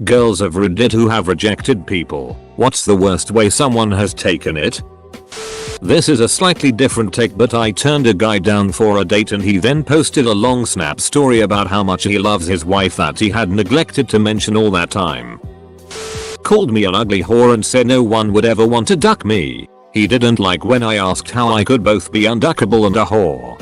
Girls of Reddit who have rejected people. What's the worst way someone has taken it? This is a slightly different take, but I turned a guy down for a date and he then posted a long snap story about how much he loves his wife that he had neglected to mention all that time. Called me an ugly whore and said no one would ever want to duck me. He didn't like when I asked how I could both be unduckable and a whore.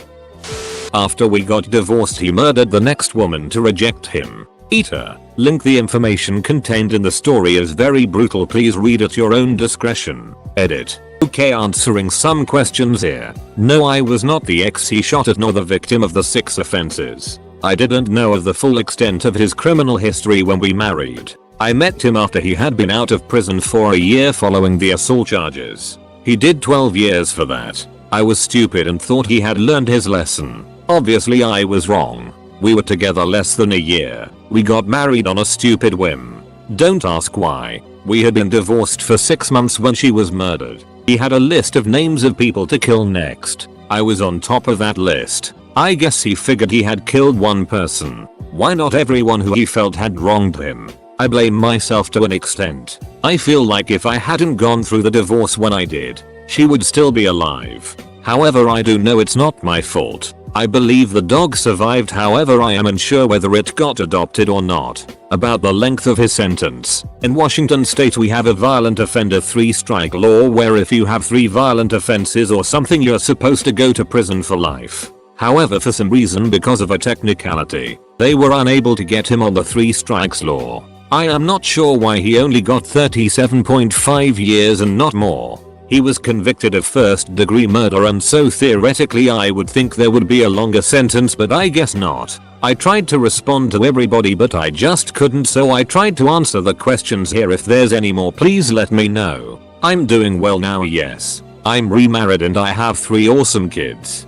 After we got divorced, he murdered the next woman to reject him. Eater. Link. The information contained in the story is very brutal. Please read at your own discretion. Edit. Okay, answering some questions here. No, I was not the ex he shot at nor the victim of the 6 offenses. I didn't know of the full extent of his criminal history when we married. I met him after he had been out of prison for a year following the assault charges. He did 12 years for that. I was stupid and thought he had learned his lesson. Obviously I was wrong. We were together less than a year. We got married on a stupid whim. Don't ask why. We had been divorced for 6 months when she was murdered. He had a list of names of people to kill next. I was on top of that list. I guess he figured he had killed one person. Why not everyone who he felt had wronged him? I blame myself to an extent. I feel like if I hadn't gone through the divorce when I did, she would still be alive. However, I do know it's not my fault. I believe the dog survived, however I am unsure whether it got adopted or not. About the length of his sentence. In Washington state we have a violent offender 3-strike law where if you have 3 violent offenses or something you're supposed to go to prison for life. However, for some reason, because of a technicality, they were unable to get him on the 3 strikes law. I am not sure why he only got 37.5 years and not more. He was convicted of 1st-degree murder, and so theoretically I would think there would be a longer sentence, but I guess not. I tried to respond to everybody but I just couldn't, so I tried to answer the questions here. If there's any more, please let me know. I'm doing well now, yes. I'm remarried and I have 3 awesome kids.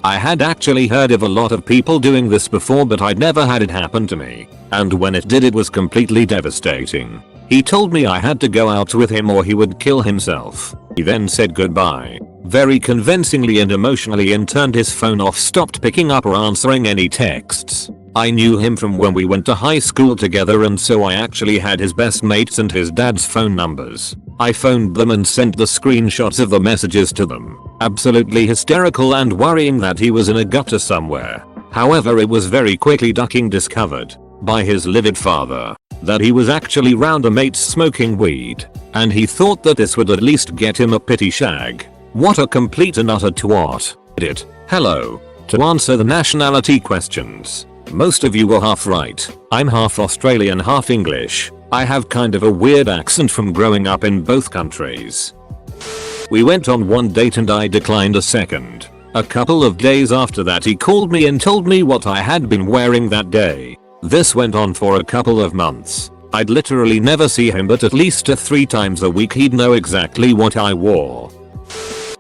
I had actually heard of a lot of people doing this before, but I'd never had it happen to me. And when it did, it was completely devastating. He told me I had to go out with him or he would kill himself. He then said goodbye, very convincingly and emotionally, and turned his phone off, stopped picking up or answering any texts. I knew him from when we went to high school together, and so I actually had his best mates and his dad's phone numbers. I phoned them and sent the screenshots of the messages to them. Absolutely hysterical and worrying that he was in a gutter somewhere. However, it was very quickly discovered by his livid father that he was actually round a mate smoking weed, and he thought that this would at least get him a pity shag. What a complete and utter twat. Edit. Hello. To answer the nationality questions. Most of you were half right. I'm half Australian, half English. I have kind of a weird accent from growing up in both countries. We went on one date and I declined a second. A couple of days after that he called me and told me what I had been wearing that day. This went on for a couple of months. I'd literally never see him, but at least 3 times a week he'd know exactly what I wore.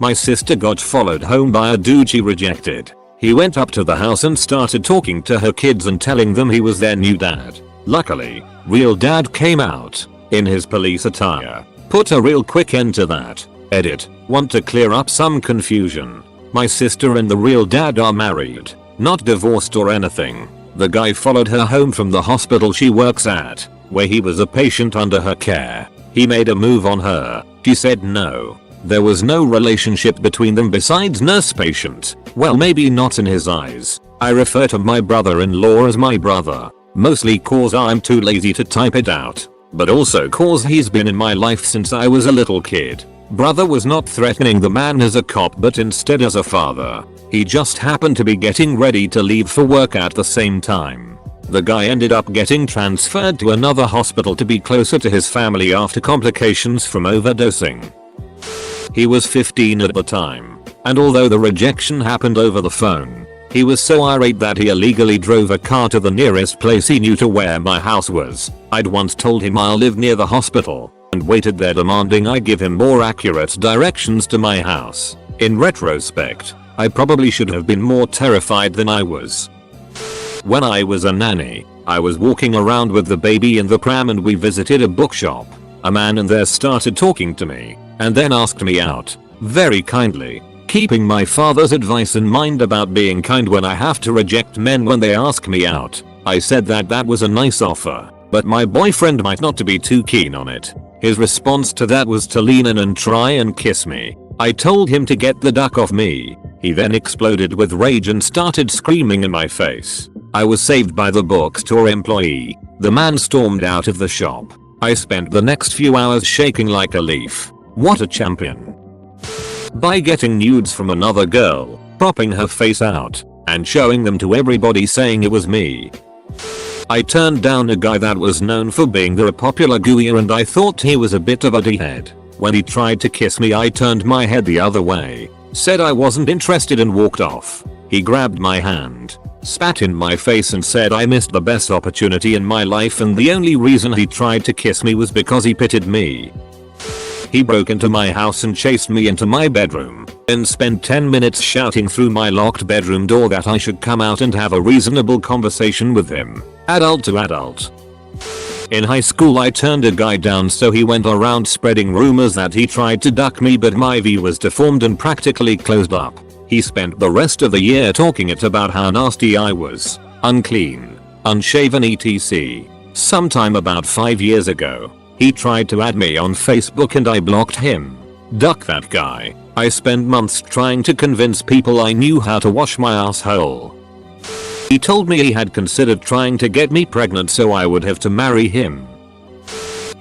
My sister got followed home by a dude she rejected. He went up to the house and started talking to her kids and telling them he was their new dad. Luckily, real dad came out in his police attire. Put a real quick end to that. Edit. Want to clear up some confusion. My sister and the real dad are married, not divorced or anything. The guy followed her home from the hospital she works at, where he was a patient under her care. He made a move on her. She said no. There was no relationship between them besides nurse-patient. Well, maybe not in his eyes. I refer to my brother-in-law as my brother. Mostly cause I'm too lazy to type it out, but also cause he's been in my life since I was a little kid. Brother was not threatening the man as a cop, but instead as a father. He just happened to be getting ready to leave for work at the same time. The guy ended up getting transferred to another hospital to be closer to his family after complications from overdosing. He was 15 at the time, and although the rejection happened over the phone, he was so irate that he illegally drove a car to the nearest place he knew to where my house was. I'd once told him I'll live near the hospital, and waited there demanding I give him more accurate directions to my house. In retrospect, I probably should have been more terrified than I was. When I was a nanny, I was walking around with the baby in the pram and we visited a bookshop. A man in there started talking to me, and then asked me out, very kindly. Keeping my father's advice in mind about being kind when I have to reject men when they ask me out, I said that was a nice offer. but my boyfriend might not be too keen on it. His response to that was to lean in and try and kiss me. I told him to get the duck off me. He then exploded with rage and started screaming in my face. I was saved by the bookstore employee. The man stormed out of the shop. I spent the next few hours shaking like a leaf. What a champion. By getting nudes from another girl, propping her face out, and showing them to everybody saying it was me. I turned down a guy that was known for being the popular gooier and I thought he was a bit of a d-head. When he tried to kiss me I turned my head the other way, said I wasn't interested and walked off. He grabbed my hand, spat in my face and said I missed the best opportunity in my life and the only reason he tried to kiss me was because he pitied me. He broke into my house and chased me into my bedroom, then spent 10 minutes shouting through my locked bedroom door that I should come out and have a reasonable conversation with him, adult to adult. In high school I turned a guy down so he went around spreading rumors that he tried to duck me but my V was deformed and practically closed up. He spent the rest of the year talking it about how nasty I was, unclean, unshaven etc. Sometime about 5 years ago, he tried to add me on Facebook and I blocked him. Duck that guy. I spent months trying to convince people I knew how to wash my asshole. He told me he had considered trying to get me pregnant so I would have to marry him.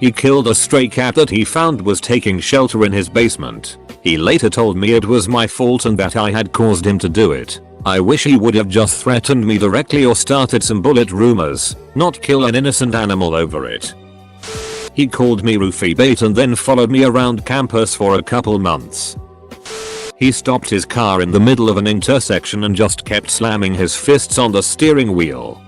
He killed a stray cat that he found was taking shelter in his basement. He later told me it was my fault and that I had caused him to do it. I wish he would have just threatened me directly or started some bullet rumors, not kill an innocent animal over it. He called me roofie bait and then followed me around campus for a couple months. He stopped his car in the middle of an intersection and just kept slamming his fists on the steering wheel.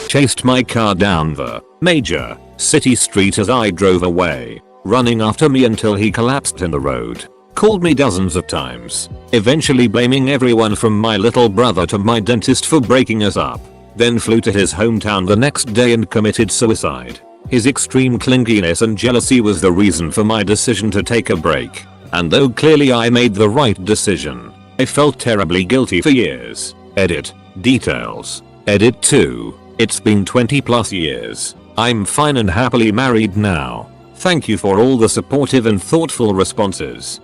Chased my car down the major city street as I drove away, running after me until he collapsed in the road. Called me dozens of times, eventually blaming everyone from my little brother to my dentist for breaking us up. Then flew to his hometown the next day and committed suicide. His extreme clinginess and jealousy was the reason for my decision to take a break. And though clearly I made the right decision, I felt terribly guilty for years. Edit. Details. Edit 2. It's been 20+ years. I'm fine and happily married now. Thank you for all the supportive and thoughtful responses.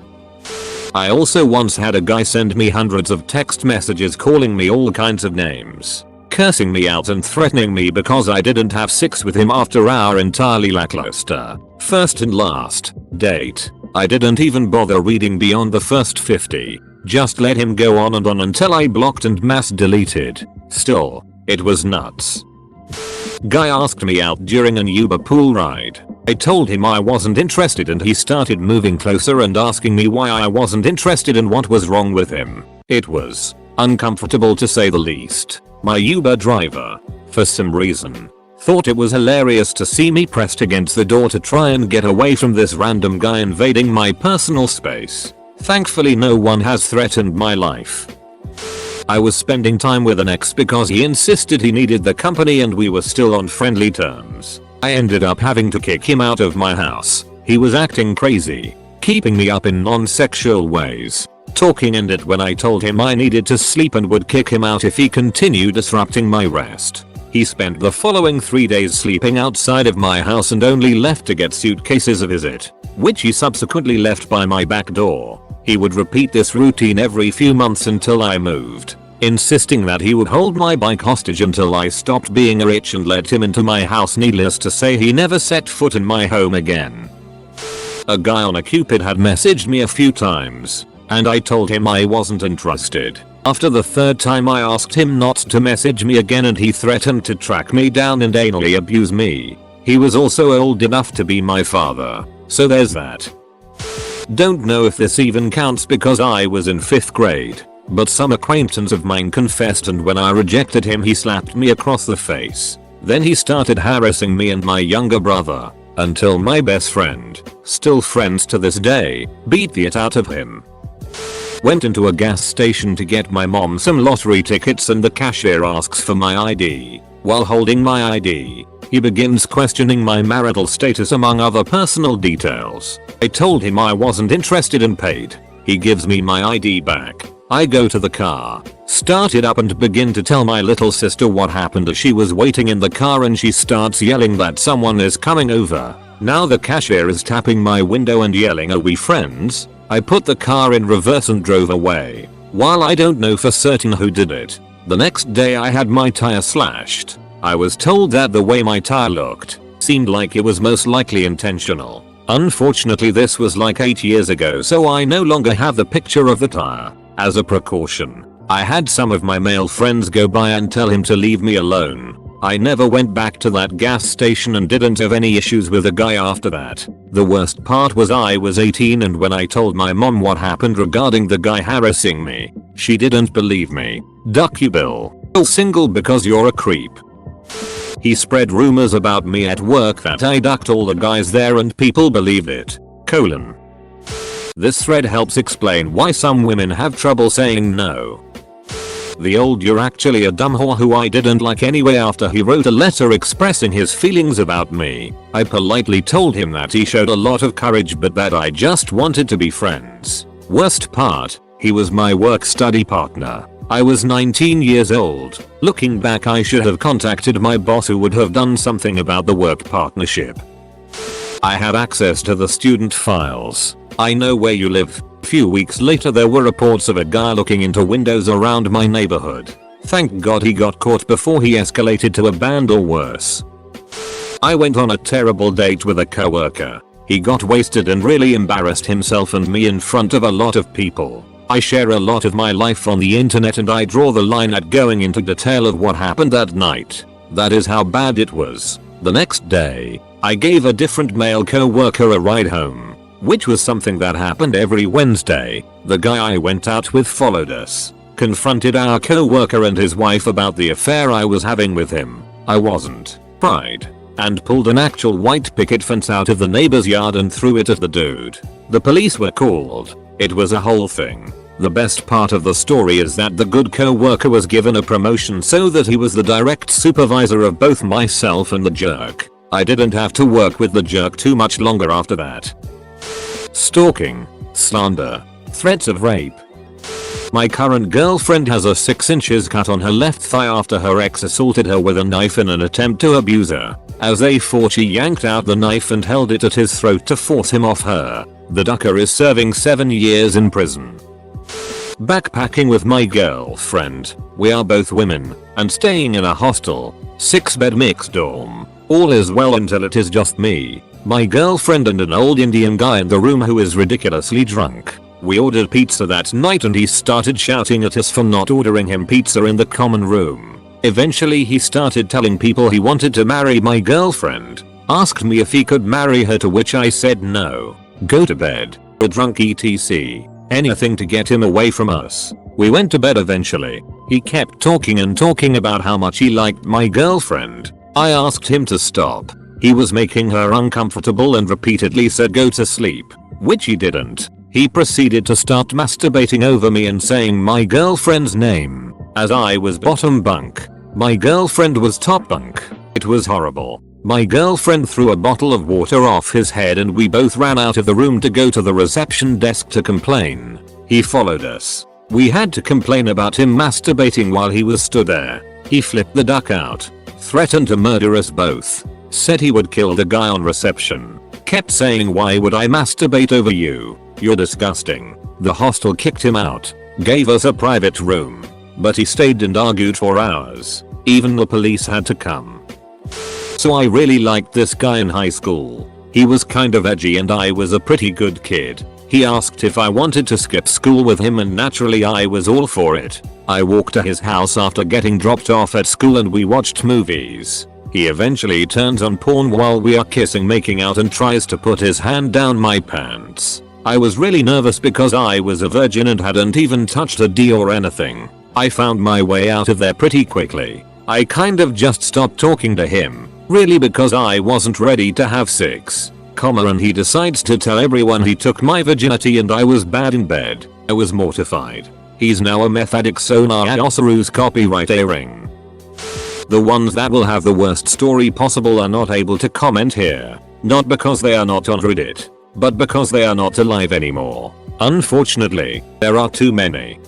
I also once had a guy send me hundreds of text messages calling me all kinds of names, cursing me out and threatening me because I didn't have sex with him after our entirely lackluster first and last date. I didn't even bother reading beyond the first 50, just let him go on and on until I blocked and mass deleted. Still, it was nuts. Guy asked me out during an Uber pool ride. I told him I wasn't interested and he started moving closer and asking me why I wasn't interested and what was wrong with him. It was uncomfortable to say the least. My Uber driver, for some reason, thought it was hilarious to see me pressed against the door to try and get away from this random guy invading my personal space. Thankfully no one has threatened my life. I was spending time with an ex because he insisted he needed the company and we were still on friendly terms. I ended up having to kick him out of my house. He was acting crazy, keeping me up in non-sexual ways, talking in it when I told him I needed to sleep and would kick him out if he continued disrupting my rest. He spent the following 3 days sleeping outside of my house and only left to get suitcases a visit, which he subsequently left by my back door. He would repeat this routine every few months until I moved, insisting that he would hold my bike hostage until I stopped being a bitch and let him into my house. Needless to say, he never set foot in my home again. A guy on a Cupid had messaged me a few times, and I told him I wasn't interested. After the third time I asked him not to message me again and he threatened to track me down and anally abuse me. He was also old enough to be my father, so there's that. Don't know if this even counts because I was in 5th grade, but some acquaintance of mine confessed and when I rejected him he slapped me across the face. Then he started harassing me and my younger brother, until my best friend, still friends to this day, beat the it out of him. Went into a gas station to get my mom some lottery tickets and the cashier asks for my ID. While holding my ID, he begins questioning my marital status among other personal details. I told him I wasn't interested and paid. He gives me my ID back, I go to the car, start it up and begin to tell my little sister what happened as she was waiting in the car and she starts yelling that someone is coming over. Now the cashier is tapping my window and yelling, "Are we friends?" I put the car in reverse and drove away. While I don't know for certain who did it, the next day I had my tire slashed. I was told that the way my tire looked seemed like it was most likely intentional. Unfortunately this was like 8 years ago, so I no longer have the picture of the tire. As a precaution, I had some of my male friends go by and tell him to leave me alone. I never went back to that gas station and didn't have any issues with the guy after that. The worst part was I was 18 and when I told my mom what happened regarding the guy harassing me, she didn't believe me. Duck you Bill. You're single because you're a creep. He spread rumors about me at work that I ducked all the guys there and people believed it. This thread helps explain why some women have trouble saying no. The old "you're actually a dumb whore" who I didn't like anyway after he wrote a letter expressing his feelings about me. I politely told him that he showed a lot of courage but that I just wanted to be friends. Worst part, he was my work study partner. I was 19 years old. Looking back, I should have contacted my boss who would have done something about the work partnership. I have access to the student files. I know where you live. Few weeks later there were reports of a guy looking into windows around my neighborhood. Thank God he got caught before he escalated to a band or worse. I went on a terrible date with a coworker. He got wasted and really embarrassed himself and me in front of a lot of people. I share a lot of my life on the internet and I draw the line at going into detail of what happened that night. That is how bad it was. The next day, I gave a different male co-worker a ride home, which was something that happened every Wednesday. The guy I went out with followed us, confronted our co-worker and his wife about the affair I was having with him. I wasn't pride, and pulled an actual white picket fence out of the neighbor's yard and threw it at the dude. The police were called. It was a whole thing. The best part of the story is that the good co-worker was given a promotion so that he was the direct supervisor of both myself and the jerk. I didn't have to work with the jerk too much longer after that. Stalking, slander, threats of rape. My current girlfriend has a 6 inches cut on her left thigh after her ex assaulted her with a knife in an attempt to abuse her. As they fought, she yanked out the knife and held it at his throat to force him off her. The ducker is serving 7 years in prison. Backpacking with my girlfriend. We are both women and staying in a hostel, 6-bed mixed dorm. All is well until it is just me, my girlfriend and an old Indian guy in the room who is ridiculously drunk. We ordered pizza that night and he started shouting at us for not ordering him pizza in the common room. Eventually he started telling people he wanted to marry my girlfriend. Asked me if he could marry her, to which I said no. Go to bed. We're drunk etc. Anything to get him away from us. We went to bed eventually. He kept talking and talking about how much he liked my girlfriend. I asked him to stop. He was making her uncomfortable and repeatedly said go to sleep, which he didn't. He proceeded to start masturbating over me and saying my girlfriend's name, as I was bottom bunk. My girlfriend was top bunk. It was horrible. My girlfriend threw a bottle of water off his head and we both ran out of the room to go to the reception desk to complain. He followed us. We had to complain about him masturbating while he was stood there. He flipped the duck out, threatened to murder us both, said he would kill the guy on reception, kept saying why would I masturbate over you, you're disgusting. The hostel kicked him out, gave us a private room, but he stayed and argued for hours. Even the police had to come. So I really liked this guy in high school. He was kind of edgy and I was a pretty good kid. He asked if I wanted to skip school with him and naturally I was all for it. I walked to his house after getting dropped off at school and we watched movies. He eventually turns on porn while we are kissing, making out, and tries to put his hand down my pants. I was really nervous because I was a virgin and hadn't even touched a D or anything. I found my way out of there pretty quickly. I kind of just stopped talking to him, really because I wasn't ready to have sex, and he decides to tell everyone he took my virginity and I was bad in bed. I was mortified. He's now a meth addict, so now Osaru's copyright airing. The ones that will have the worst story possible are not able to comment here, not because they are not on Reddit, but because they are not alive anymore. Unfortunately, there are too many.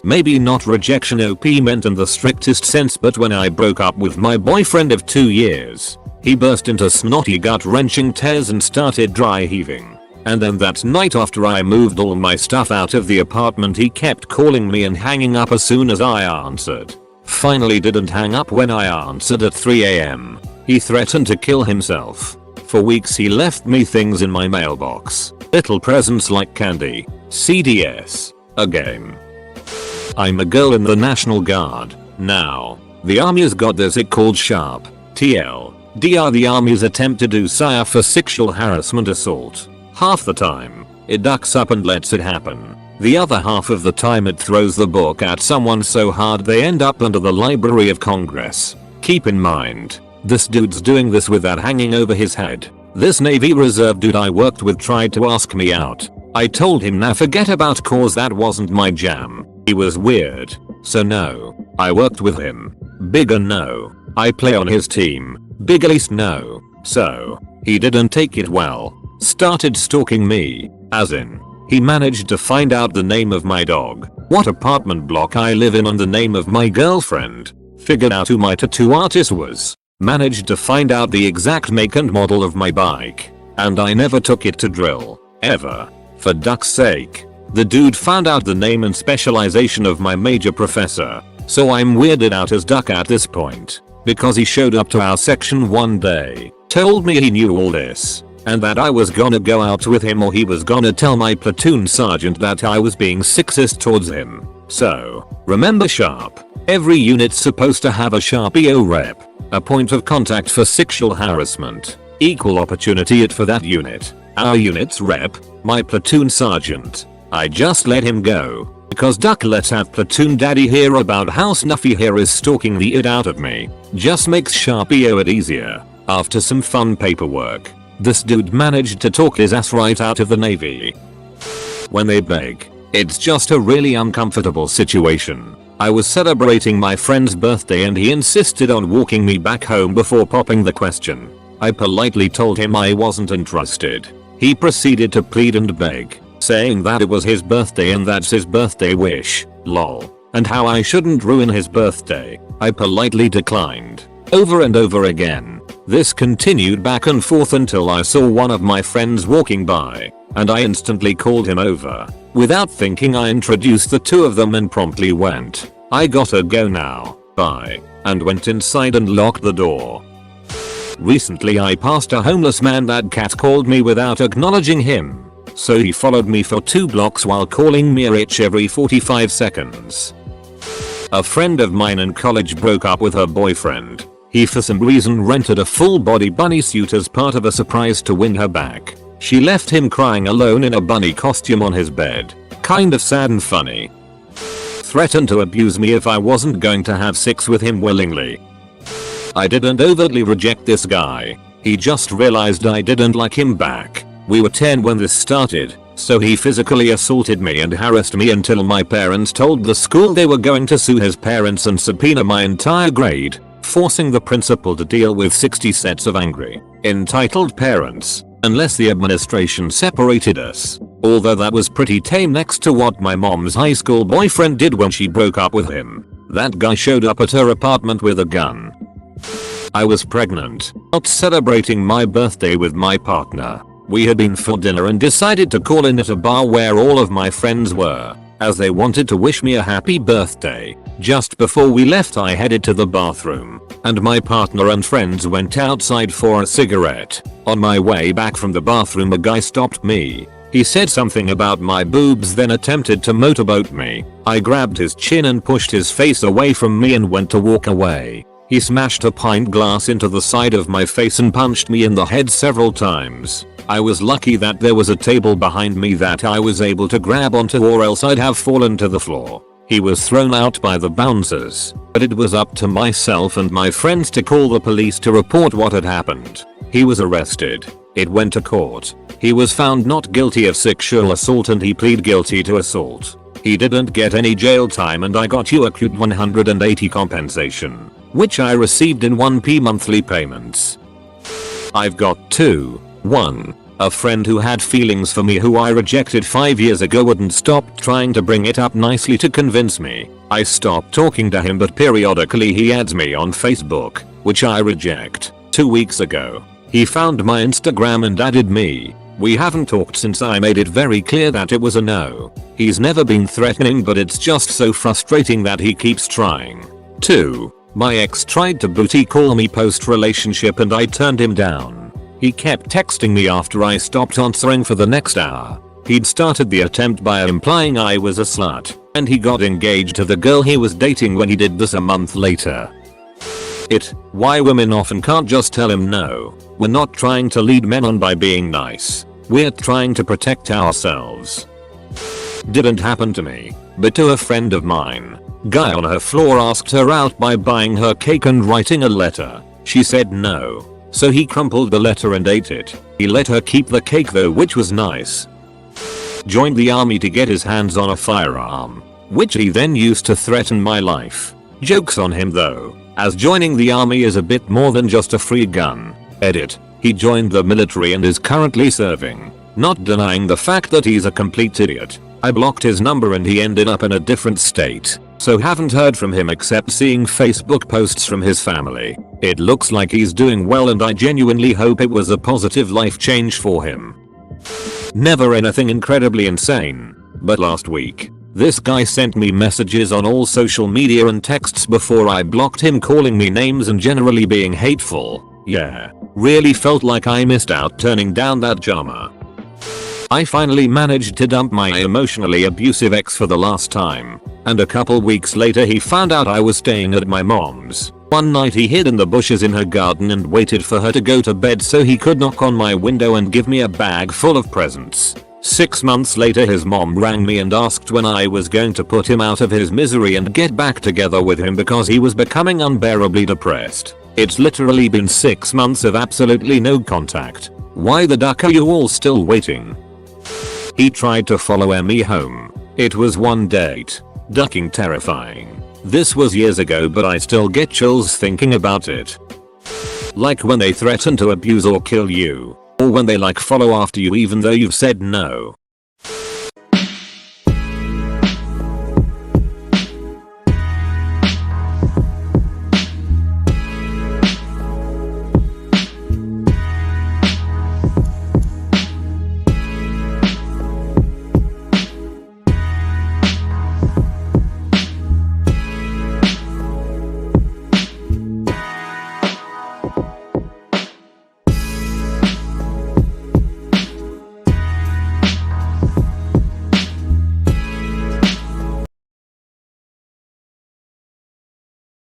Maybe not rejection OP meant in the strictest sense, but when I broke up with my boyfriend of 2 years, he burst into snotty gut-wrenching tears and started dry heaving. And then that night after I moved all my stuff out of the apartment, he kept calling me and hanging up as soon as I answered. Finally didn't hang up when I answered at 3 AM. He threatened to kill himself. For weeks he left me things in my mailbox. Little presents like candy, CDs, a game. I'm a girl in the National Guard. Now, the army's got this it called SHARP, TLDR, the army's attempt to do SIR for sexual harassment assault. Half the time, it ducks up and lets it happen. The other half of the time it throws the book at someone so hard they end up under the Library of Congress. Keep in mind, this dude's doing this with that hanging over his head. This Navy Reserve dude I worked with tried to ask me out. I told him nah, forget about cause that wasn't my jam. He was weird. So no. I worked with him. Bigger no. I play on his team. Big at least no. So, he didn't take it well. Started stalking me. As in, he managed to find out the name of my dog, what apartment block I live in, and the name of my girlfriend. Figured out who my tattoo artist was. Managed to find out the exact make and model of my bike. And I never took it to drill. Ever. For duck's sake. The dude found out the name and specialization of my major professor. So I'm weirded out as duck at this point. Because he showed up to our section one day. Told me he knew all this. And that I was gonna go out with him or he was gonna tell my platoon sergeant that I was being sexist towards him. So, remember SHARP. Every unit's supposed to have a SHARP EO rep. A point of contact for sexual harassment. Equal opportunity it for that unit. Our unit's rep, my platoon sergeant. I just let him go. Because duck let's have platoon daddy hear about how Snuffy here is stalking the it out of me. Just makes SHARP EO it easier. After some fun paperwork, this dude managed to talk his ass right out of the Navy. When they beg, it's just a really uncomfortable situation. I was celebrating my friend's birthday and he insisted on walking me back home before popping the question. I politely told him I wasn't interested. He proceeded to plead and beg, saying that it was his birthday and that's his birthday wish, lol, and how I shouldn't ruin his birthday. I politely declined. Over and over again. This continued back and forth until I saw one of my friends walking by, and I instantly called him over. Without thinking I introduced the two of them and promptly went, I gotta go now, bye, and went inside and locked the door. Recently I passed a homeless man that catcalled me without acknowledging him, so he followed me for 2 blocks while calling me a bitch every 45 seconds. A friend of mine in college broke up with her boyfriend. He for some reason rented a full body bunny suit as part of a surprise to win her back. She left him crying alone in a bunny costume on his bed. Kind of sad and funny. Threatened to abuse me if I wasn't going to have sex with him willingly. I didn't overtly reject this guy. He just realized I didn't like him back. We were 10 when this started, so he physically assaulted me and harassed me until my parents told the school they were going to sue his parents and subpoena my entire grade, forcing the principal to deal with 60 sets of angry, entitled parents, unless the administration separated us. Although that was pretty tame next to what my mom's high school boyfriend did when she broke up with him. That guy showed up at her apartment with a gun. I was pregnant, out celebrating my birthday with my partner. We had been for dinner and decided to call in at a bar where all of my friends were, as they wanted to wish me a happy birthday. Just before we left I headed to the bathroom, and my partner and friends went outside for a cigarette. On my way back from the bathroom a guy stopped me. He said something about my boobs then attempted to motorboat me. I grabbed his chin and pushed his face away from me and went to walk away. He smashed a pint glass into the side of my face and punched me in the head several times. I was lucky that there was a table behind me that I was able to grab onto or else I'd have fallen to the floor. He was thrown out by the bouncers, but it was up to myself and my friends to call the police to report what had happened. He was arrested. It went to court. He was found not guilty of sexual assault and he pleaded guilty to assault. He didn't get any jail time and I got you accrued 180 compensation, which I received in 1p monthly payments. I've got 2. 1. A friend who had feelings for me who I rejected 5 years ago wouldn't stop trying to bring it up nicely to convince me. I stopped talking to him, but periodically he adds me on Facebook, which I reject. 2 weeks ago, he found my Instagram and added me. We haven't talked since I made it very clear that it was a no. He's never been threatening, but it's just so frustrating that he keeps trying. 2. My ex tried to booty call me post relationship and I turned him down. He kept texting me after I stopped answering for the next hour. He'd started the attempt by implying I was a slut, and he got engaged to the girl he was dating when he did this a month later. Why women often can't just tell him no. We're not trying to lead men on by being nice. We're trying to protect ourselves. Didn't happen to me, but to a friend of mine. Guy on her floor asked her out by buying her cake and writing a letter. She said no. So he crumpled the letter and ate it. He let her keep the cake though, which was nice. Joined the army to get his hands on a firearm, which he then used to threaten my life. Joke's on him though, as joining the army is a bit more than just a free gun. Edit. He joined the military and is currently serving. Not denying the fact that he's a complete idiot. I blocked his number and he ended up in a different state, so haven't heard from him except seeing Facebook posts from his family. It looks like he's doing well and I genuinely hope it was a positive life change for him. Never anything incredibly insane, but last week, this guy sent me messages on all social media and texts before I blocked him, calling me names and generally being hateful. Yeah, really felt like I missed out turning down that drama. I finally managed to dump my emotionally abusive ex for the last time, and a couple weeks later he found out I was staying at my mom's. One night he hid in the bushes in her garden and waited for her to go to bed so he could knock on my window and give me a bag full of presents. 6 months later his mom rang me and asked when I was going to put him out of his misery and get back together with him because he was becoming unbearably depressed. It's literally been 6 months of absolutely no contact. Why the duck are you all still waiting? He tried to follow me home. It was one date. Ducking terrifying. This was years ago, but I still get chills thinking about it. Like when they threaten to abuse or kill you. Or when they follow after you even though you've said no.